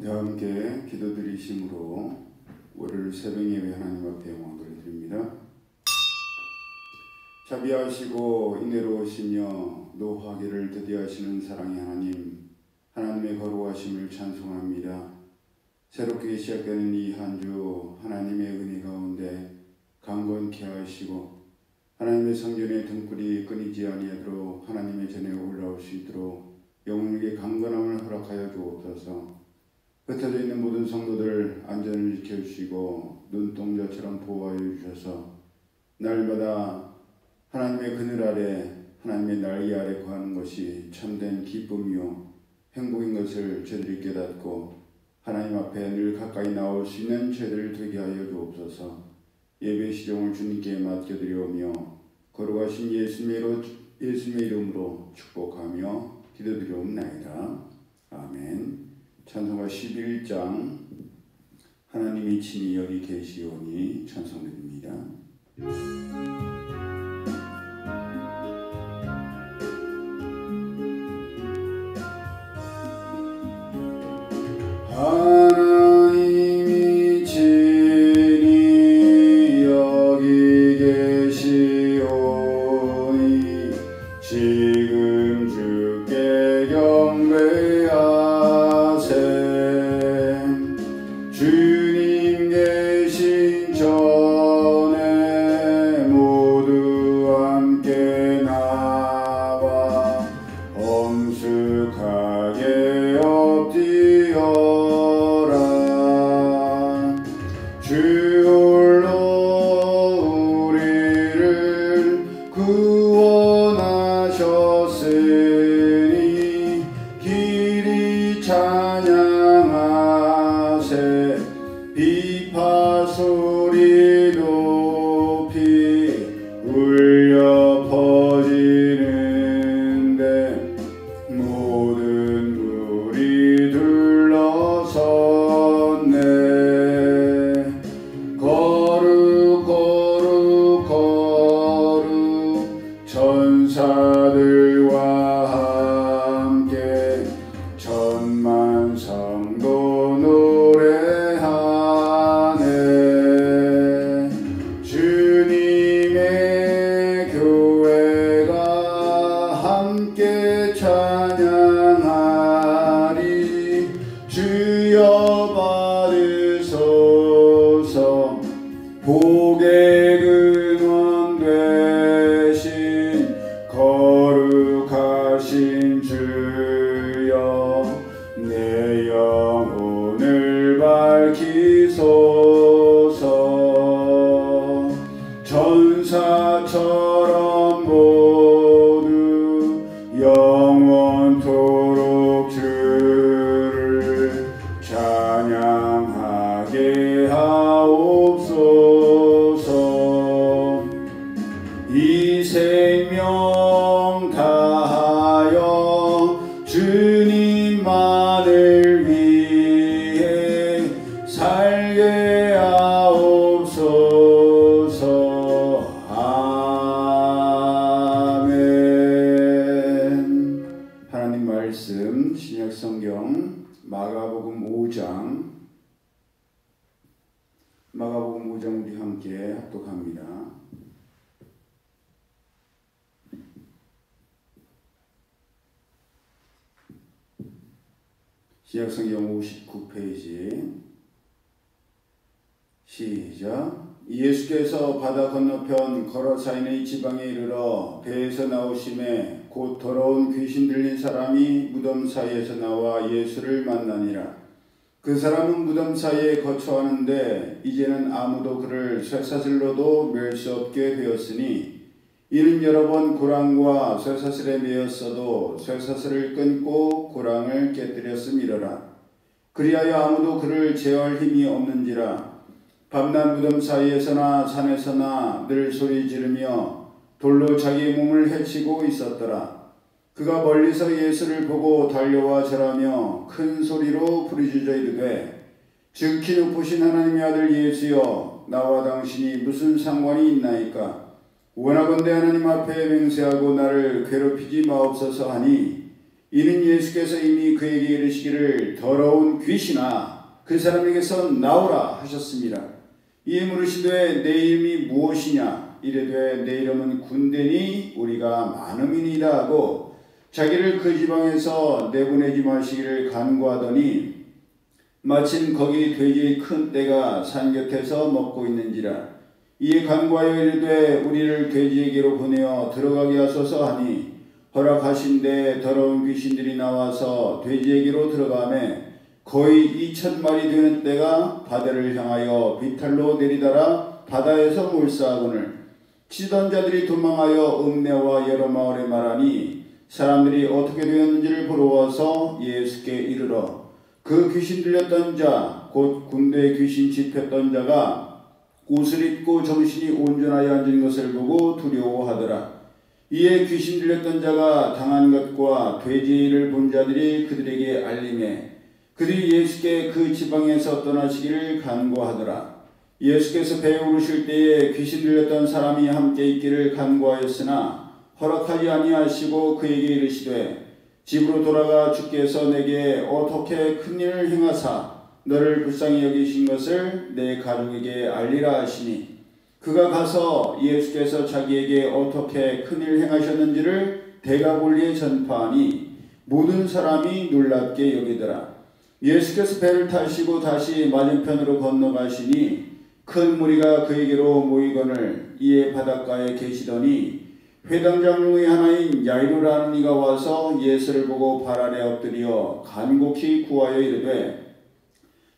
다 함께 기도드리심으로 월요일 새벽 예배 하나님 앞에 영광을 드립니다. 자비하시고 인애로우시며 노하기를 드디하시는 사랑의 하나님, 하나님의 거룩하심을 찬송합니다. 새롭게 시작되는 이 한 주 하나님의 은혜 가운데 강건케 하시고 하나님의 성전의 등불이 끊이지 아니하도록 하나님의 전에 올라올 수 있도록 영혼에게 강건함을 허락하여 주옵소서. 흩어져 있는 모든 성도들 안전을 지켜주시고 눈동자처럼 보호하여 주셔서 날마다 하나님의 그늘 아래 하나님의 날개 아래 거하는 것이 참된 기쁨이요 행복인 것을 저들이 깨닫고 하나님 앞에 늘 가까이 나올 수 있는 저희들을 되게 하여 주옵소서. 예배 시종을 주님께 맡겨드리오며 거룩하신 예수님의 이름으로 축복하며 기도드리옵나이다. 아멘. 찬송가 11장 하나님이 친히 여기 계시오니 찬송드립니다. 하나님이 친히 여기 계시오니 지금 주께 경배하세. 주님 계신 전에 모두 함께 나와 엄숙하게 엎드려라. 주 홀로 우리를 구원하셨으니 길이 찬양하세. 비파 소리 높이 울려 퍼지는데 모든 물이 둘러섰네. 거룩 거룩 거룩 천사들과 함께 천만 성도 노래하네. 주님의 교회가 함께 찬양하리. 주여 받으소서. 복의 근원 되신 거룩하신 주여 내 영혼을 밝히소서. 천사처럼 모두 영원토록 주를 찬양하게 하옵소서. 이 생명 다하여 주님만을 위해 살게 하옵소서. 아멘. 하나님 말씀 신약 성경 마가복음 5장 우리 함께 합독합니다. 신약성경 59페이지 시작. 예수께서 바다 건너편 거라사인의 지방에 이르러 배에서 나오심에 곧 더러운 귀신 들린 사람이 무덤 사이에서 나와 예수를 만나니라. 그 사람은 무덤 사이에 거처하는데 이제는 아무도 그를 쇠사슬로도 맬 수 없게 되었으니 이는 여러 번 고랑과 쇠사슬에 매였어도 쇠사슬을 끊고 고랑을 깨뜨렸음이러라. 그리하여 아무도 그를 제어할 힘이 없는지라. 밤낮 무덤 사이에서나 산에서나 늘 소리 지르며 돌로 자기 몸을 해치고 있었더라. 그가 멀리서 예수를 보고 달려와 절하며 큰 소리로 부르짖어 이르되 즉히 높으신 하나님의 아들 예수여 나와 당신이 무슨 상관이 있나이까. 원하건대 하나님 앞에 맹세하고 나를 괴롭히지 마옵소서 하니 이는 예수께서 이미 그에게 이르시기를 더러운 귀신아 그 사람에게서 나오라 하셨습니다. 이에 물으시되 내 이름이 무엇이냐 이르되 내 이름은 군대니 우리가 많음이니이다 하고 자기를 그 지방에서 내보내지 마시기를 간구하더니 마침 거기 돼지의 큰 떼가 산 곁에서 먹고 있는지라. 이에 간구하여 이르되 우리를 돼지에게로 보내어 들어가게 하소서 하니 허락하신데 더러운 귀신들이 나와서 돼지에게로 들어가매 거의 2,000마리 되는 떼가 바다를 향하여 비탈로 내리달아 바다에서 몰사하거늘 치던 자들이 도망하여 읍내와 여러 마을에 말하니 사람들이 어떻게 되었는지를 보러 와서 예수께 이르러 그 귀신 들렸던 자 곧 군대에 귀신 집혔던 자가 옷을 입고 정신이 온전하여 앉은 것을 보고 두려워하더라. 이에 귀신 들렸던 자가 당한 것과 돼지의 일을 본 자들이 그들에게 알림해 그들이 예수께 그 지방에서 떠나시기를 간구하더라. 예수께서 배에 오르실 때에 귀신 들렸던 사람이 함께 있기를 간구하였으나 허락하지 아니하시고 그에게 이르시되 집으로 돌아가 주께서 내게 어떻게 큰 일을 행하사 너를 불쌍히 여기신 것을 내 가족에게 알리라 하시니 그가 가서 예수께서 자기에게 어떻게 큰 일을 행하셨는지를 대가볼리에 전파하니 모든 사람이 놀랍게 여기더라. 예수께서 배를 타시고 다시 맞은편으로 건너가시니 큰 무리가 그에게로 모이거늘 이에 바닷가에 계시더니 회당장 중의 하나인 야이로라는 이가 와서 예수를 보고 발 아래 엎드려 간곡히 구하여 이르되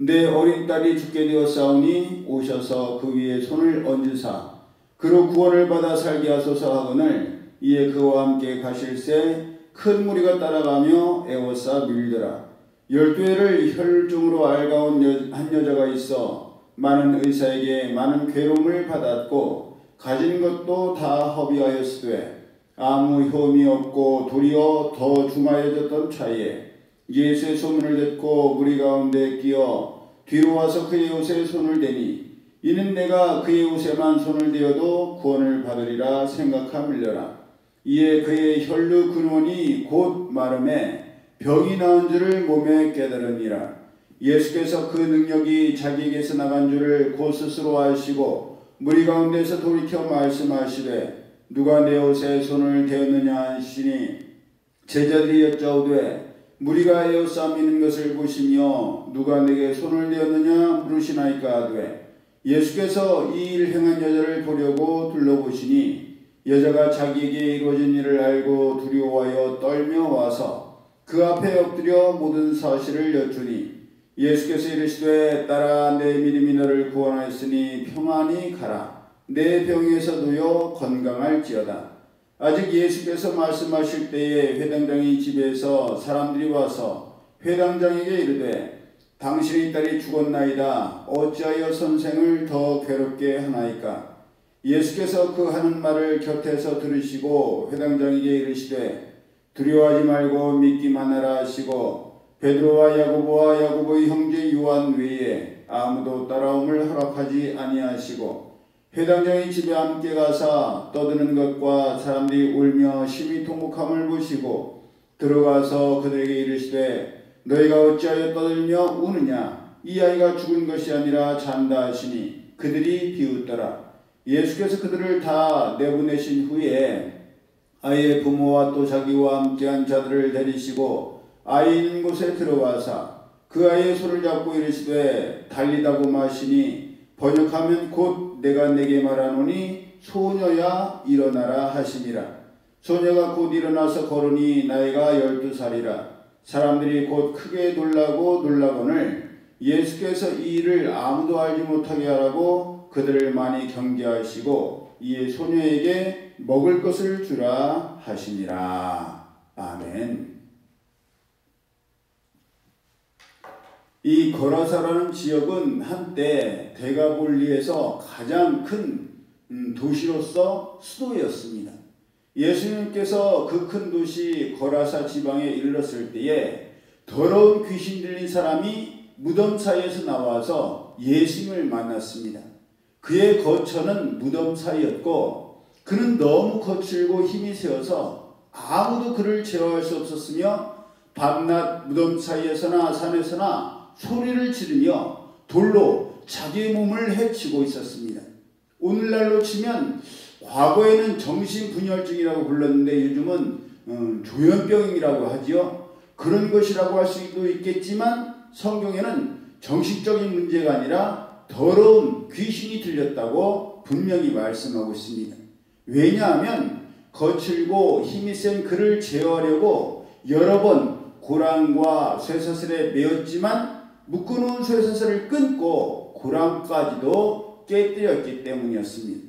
내 어린 딸이 죽게 되었사오니 오셔서 그 위에 손을 얹으사 그로 구원을 받아 살게 하소서 하거늘 이에 그와 함께 가실새 큰 무리가 따라가며 애워싸 밀더라. 12해를 혈중으로 앓아온 한 여자가 있어 많은 의사에게 많은 괴로움을 받았고 가진 것도 다 허비하였으되 아무 효험이 없고 도리어 더 중하여졌던 차에 예수의 소문을 듣고 무리 가운데 끼어 뒤로 와서 그의 옷에 손을 대니 이는 내가 그의 옷에만 손을 대어도 구원을 받으리라 생각함일러라. 이에 그의 혈루 근원이 곧 마름에 병이 나은 줄을 몸에 깨달으니라. 예수께서 그 능력이 자기에게서 나간 줄을 곧 스스로 아시고 무리 가운데서 돌이켜 말씀하시되 누가 내 옷에 손을 대었느냐 하시니 제자들이 여짜오되 무리가 에워싸미는 것을 보시며 누가 내게 손을 대었느냐 물으시나이까 하되 예수께서 이 일 행한 여자를 보려고 둘러보시니 여자가 자기에게 이루어진 일을 알고 두려워하여 떨며 와서 그 앞에 엎드려 모든 사실을 여쭈니 예수께서 이르시되 딸아 내 믿음이 너를 구원하였으니 평안히 가라. 내 병에서 놓여 건강할지어다. 아직 예수께서 말씀하실 때에 회당장의 집에서 사람들이 와서 회당장에게 이르되 당신의 딸이 죽었나이다. 어찌하여 선생을 더 괴롭게 하나이까? 예수께서 그 하는 말을 곁에서 들으시고 회당장에게 이르시되 두려워하지 말고 믿기만 하라 하시고 베드로와 야고보와 야고보의 형제 요한 외에 아무도 따라옴을 허락하지 아니하시고 회당장의 집에 함께 가사 떠드는 것과 사람들이 울며 심히 통곡함을 보시고 들어가서 그들에게 이르시되 너희가 어찌하여 떠들며 우느냐? 이 아이가 죽은 것이 아니라 잔다 하시니 그들이 비웃더라. 예수께서 그들을 다 내보내신 후에 아이의 부모와 또 자기와 함께한 자들을 데리시고 아이 있는 곳에 들어가사 그 아이의 손을 잡고 이르시되 달리다고 마시니 번역하면 곧 내가 내게 말하노니 소녀야 일어나라 하시니라. 소녀가 곧 일어나서 걸으니 나이가 12살이라. 사람들이 곧 크게 놀라거늘 예수께서 이 일을 아무도 알지 못하게 하라고 그들을 많이 경계하시고 이에 소녀에게 먹을 것을 주라 하시니라. 아멘. 이 거라사라는 지역은 한때 데가볼리에서 가장 큰 도시로서 수도였습니다. 예수님께서 그 큰 도시 거라사 지방에 이르렀을 때에 더러운 귀신 들린 사람이 무덤 사이에서 나와서 예수님을 만났습니다. 그의 거처는 무덤 사이였고 그는 너무 거칠고 힘이 세어서 아무도 그를 제어할 수 없었으며 밤낮 무덤 사이에서나 산에서나 소리를 지르며 돌로 자기의 몸을 해치고 있었습니다. 오늘날로 치면 과거에는 정신분열증이라고 불렀는데 요즘은 조현병이라고 하지요. 그런 것이라고 할 수도 있겠지만 성경에는 정신적인 문제가 아니라 더러운 귀신이 들렸다고 분명히 말씀하고 있습니다. 왜냐하면 거칠고 힘이 센 그를 제어하려고 여러 번 고랑과 쇠사슬에 매었지만 묶어놓은 쇠사슬을 끊고 고랑까지도 깨뜨렸기 때문이었습니다.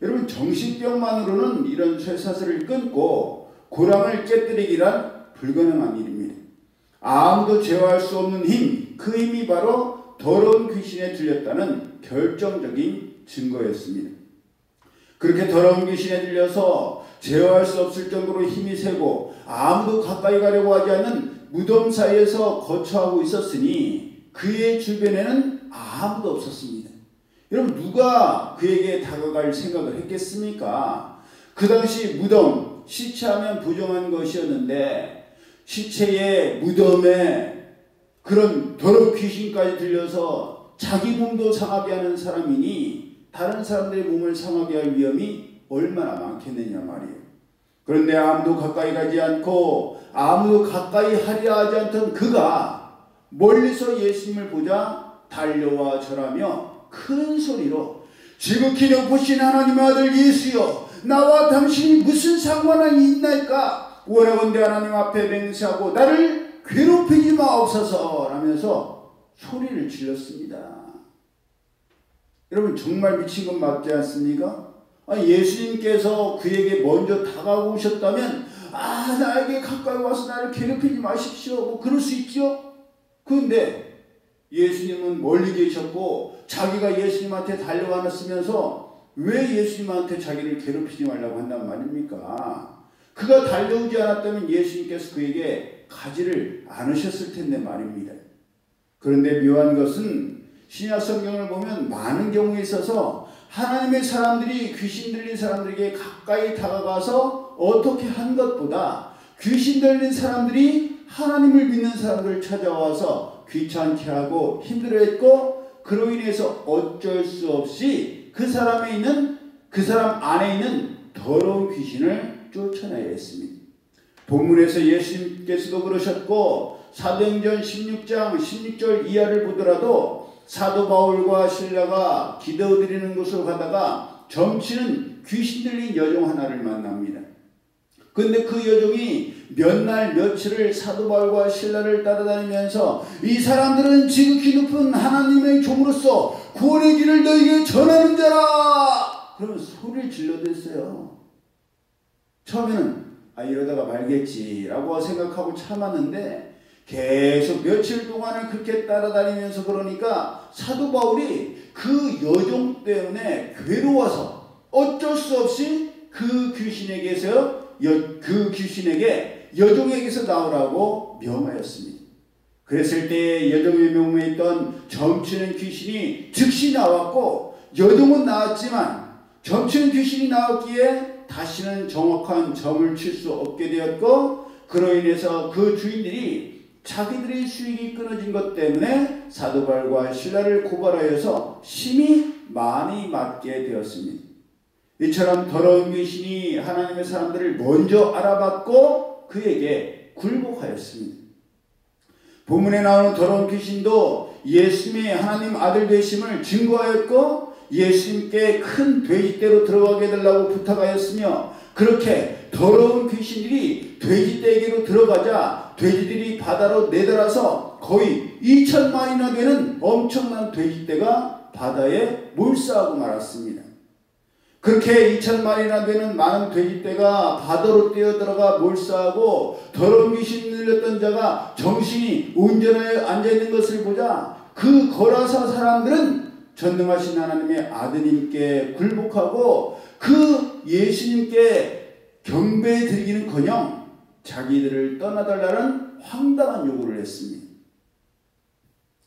여러분, 정신병만으로는 이런 쇠사슬을 끊고 고랑을 깨뜨리기란 불가능한 일입니다. 아무도 제어할 수 없는 힘, 그 힘이 바로 더러운 귀신에 들렸다는 결정적인 증거였습니다. 그렇게 더러운 귀신에 들려서 제어할 수 없을 정도로 힘이 세고 아무도 가까이 가려고 하지 않는 무덤 사이에서 거처하고 있었으니 그의 주변에는 아무도 없었습니다. 여러분, 누가 그에게 다가갈 생각을 했겠습니까? 그 당시 무덤, 시체하면 부정한 것이었는데 시체의 무덤에 그런 더러운 귀신까지 들려서 자기 몸도 상하게 하는 사람이니 다른 사람들의 몸을 상하게 할 위험이 얼마나 많겠느냐 말이에요. 그런데 아무도 가까이 가지 않고 아무도 가까이 하려 하지 않던 그가 멀리서 예수님을 보자 달려와 절하며 큰 소리로 지극히 높으신 하나님의 아들 예수여, 나와 당신이 무슨 상관이 있나이까? 원하건대 하나님 앞에 맹세하고 나를 괴롭히지 마옵소서 라면서 소리를 질렀습니다. 여러분, 정말 미친 것 맞지 않습니까? 예수님께서 그에게 먼저 다가오셨다면 나에게 가까이 와서 나를 괴롭히지 마십시오, 그럴 수 있죠. 그런데 예수님은 멀리 계셨고 자기가 예수님한테 달려가면서 왜 예수님한테 자기를 괴롭히지 말라고 한단 말입니까? 그가 달려오지 않았다면 예수님께서 그에게 가지를 않으셨을 텐데 말입니다. 그런데 묘한 것은 신약 성경을 보면 많은 경우에 있어서 하나님의 사람들이 귀신 들린 사람들에게 가까이 다가가서 어떻게 한 것보다 귀신 들린 사람들이 하나님을 믿는 사람들을 찾아와서 귀찮게 하고 힘들어했고 그로 인해서 어쩔 수 없이 그 사람 안에 있는 더러운 귀신을 쫓아내야 했습니다. 본문에서 예수님께서도 그러셨고 사도행전 16장 16절 이하를 보더라도 사도 바울과 실라가 기도드리는 곳으로 가다가 점치는 귀신 들린 여종 하나를 만납니다. 그런데 그 여종이 몇 날 며칠을 사도 바울과 실라를 따라다니면서 이 사람들은 지극히 높은 하나님의 종으로서 구원의 길을 너희에게 전하는 자라! 그러면 소리를 질러댔어요. 처음에는 이러다가 말겠지라고 생각하고 참았는데 계속 며칠 동안을 그렇게 따라다니면서 그러니까 사도 바울이 그 여종 때문에 괴로워서 어쩔 수 없이 그 귀신에게 여종에게서 나오라고 명하였습니다. 그랬을 때 여종의 몸에 있던 점치는 귀신이 즉시 나왔고 여종은 나왔지만 점치는 귀신이 나왔기에 다시는 정확한 점을 칠 수 없게 되었고 그로 인해서 그 주인들이 자기들의 수익이 끊어진 것 때문에 사도 바울과 실라를 고발하여서 심히 많이 맞게 되었습니다. 이처럼 더러운 귀신이 하나님의 사람들을 먼저 알아봤고 그에게 굴복하였습니다. 본문에 나오는 더러운 귀신도 예수님의 하나님 아들 되심을 증거하였고 예수님께 큰 돼지떼로 들어가게 해달라고 부탁하였으며 그렇게 더러운 귀신들이 돼지떼에게로 들어가자 돼지들이 바다로 내달아서 거의 2,000마리나 되는 엄청난 돼지떼가 바다에 몰수하고 말았습니다. 그렇게 2,000마리나 되는 많은 돼지떼가 바다로 뛰어들어가 몰수하고 더러운 귀신 들렸던 자가 정신이 온전하게 앉아있는 것을 보자 그 거라사 사람들은 전능하신 하나님의 아드님께 굴복하고 그 예수님께 경배 드리기는커녕 자기들을 떠나달라는 황당한 요구를 했습니다.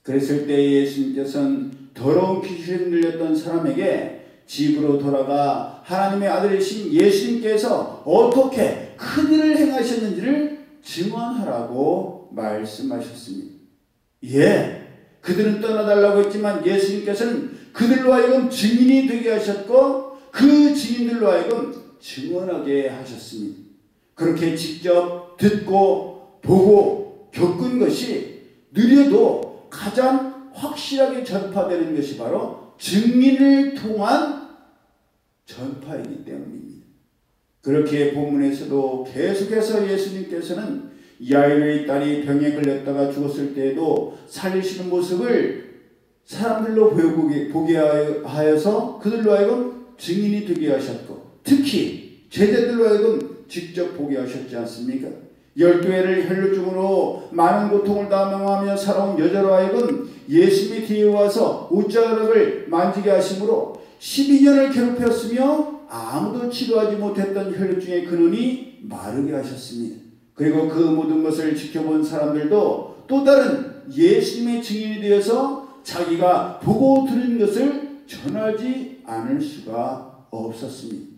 그랬을 때 예수님께서는 더러운 귀신 들렸던 사람에게 집으로 돌아가 하나님의 아들이신 예수님께서 어떻게 큰 일을 행하셨는지를 증언하라고 말씀하셨습니다. 예, 그들은 떠나달라고 했지만 예수님께서는 그들로 하여금 증인이 되게 하셨고 그 증인들로 하여금 증언하게 하셨습니다. 그렇게 직접 듣고 보고 겪은 것이 느려도 가장 확실하게 전파되는 것이 바로 증인을 통한 전파이기 때문입니다. 그렇게 본문에서도 계속해서 예수님께서는 야이로의 딸이 병에 걸렸다가 죽었을 때에도 살리시는 모습을 사람들로 보게 하여서 그들로 하여금 증인이 되게 하셨고, 특히 제자들로 하여금 직접 보게 하셨지 않습니까? 12해를 혈루증으로 많은 고통을 당하며 살아온 여자로 하여금 예수님이 뒤에 와서 옷자락을 만지게 하심으로 12년을 괴롭혔으며 아무도 치료하지 못했던 혈루증의 근원이 마르게 하셨습니다. 그리고 그 모든 것을 지켜본 사람들도 또 다른 예수님의 증인이 되어서 자기가 보고 들은 것을 전하지 않을 수가 없었습니다.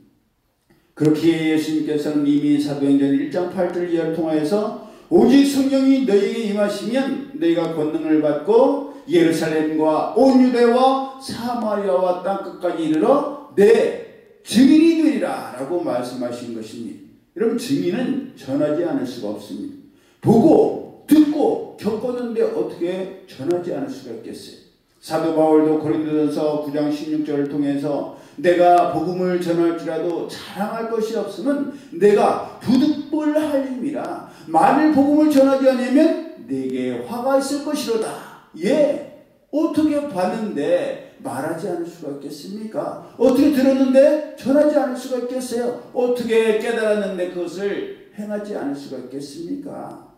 그렇게 예수님께서는 이미 사도행전 1장 8절 이하를 통하여서 오직 성령이 너희에게 임하시면 너희가 권능을 받고 예루살렘과 온 유대와 사마리아와 땅끝까지 이르러 내 증인이 되리라 라고 말씀하신 것입니다. 여러분, 증인은 전하지 않을 수가 없습니다. 보고 듣고 겪었는데 어떻게 전하지 않을 수가 있겠어요? 사도 바울도 고린도전서 9장 16절을 통해서 내가 복음을 전할지라도 자랑할 것이 없으면 내가 부득불할 힘이라. 만일 복음을 전하지 않으면 내게 화가 있을 것이로다. 예, 어떻게 봤는데 말하지 않을 수가 있겠습니까? 어떻게 들었는데 전하지 않을 수가 있겠어요? 어떻게 깨달았는데 그것을 행하지 않을 수가 있겠습니까?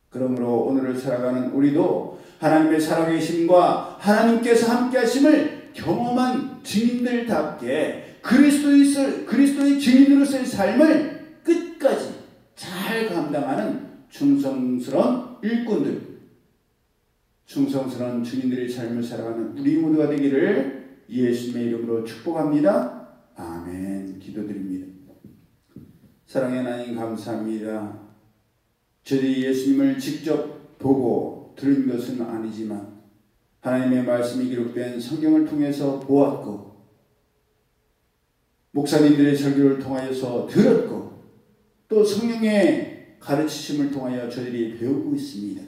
그러므로 오늘을 살아가는 우리도 하나님의 살아계심과 하나님께서 함께 하심을 경험한 증인들답게 그리스도의 증인으로서의 삶을 끝까지 잘 감당하는 충성스러운 일꾼들, 충성스러운 증인들의 삶을 살아가는 우리 모두가 되기를 예수님의 이름으로 축복합니다. 아멘. 기도드립니다. 사랑의 하나님, 감사합니다. 저희들이 예수님을 직접 보고 들은 것은 아니지만 하나님의 말씀이 기록된 성경을 통해서 보았고, 목사님들의 설교를 통하여서 들었고, 또 성령의 가르치심을 통하여 저희들이 배우고 있습니다.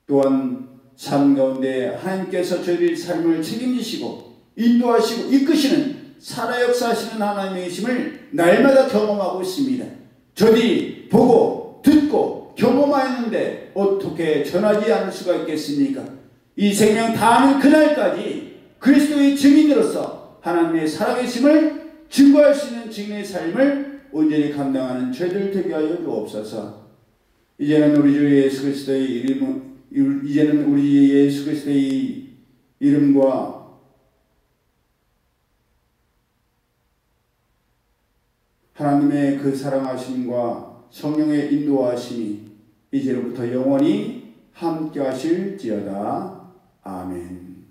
또한 삶 가운데 하나님께서 저희들의 삶을 책임지시고 인도하시고 이끄시는 살아 역사하시는 하나님의 계심을 날마다 경험하고 있습니다. 저희들이 보고 듣고 경험하였는데 어떻게 전하지 않을 수가 있겠습니까? 이 생명 다하는 그날까지 그리스도의 증인으로서 하나님의 살아계심을 증거할 수 있는 증인의 삶을 온전히 감당하는 저희들 되게 하여 주옵소서. 이제는 우리 주 예수 그리스도의 이름과 하나님의 그 사랑하심과 성령의 인도하심이 이제로부터 영원히 함께 하실지어다. 아멘.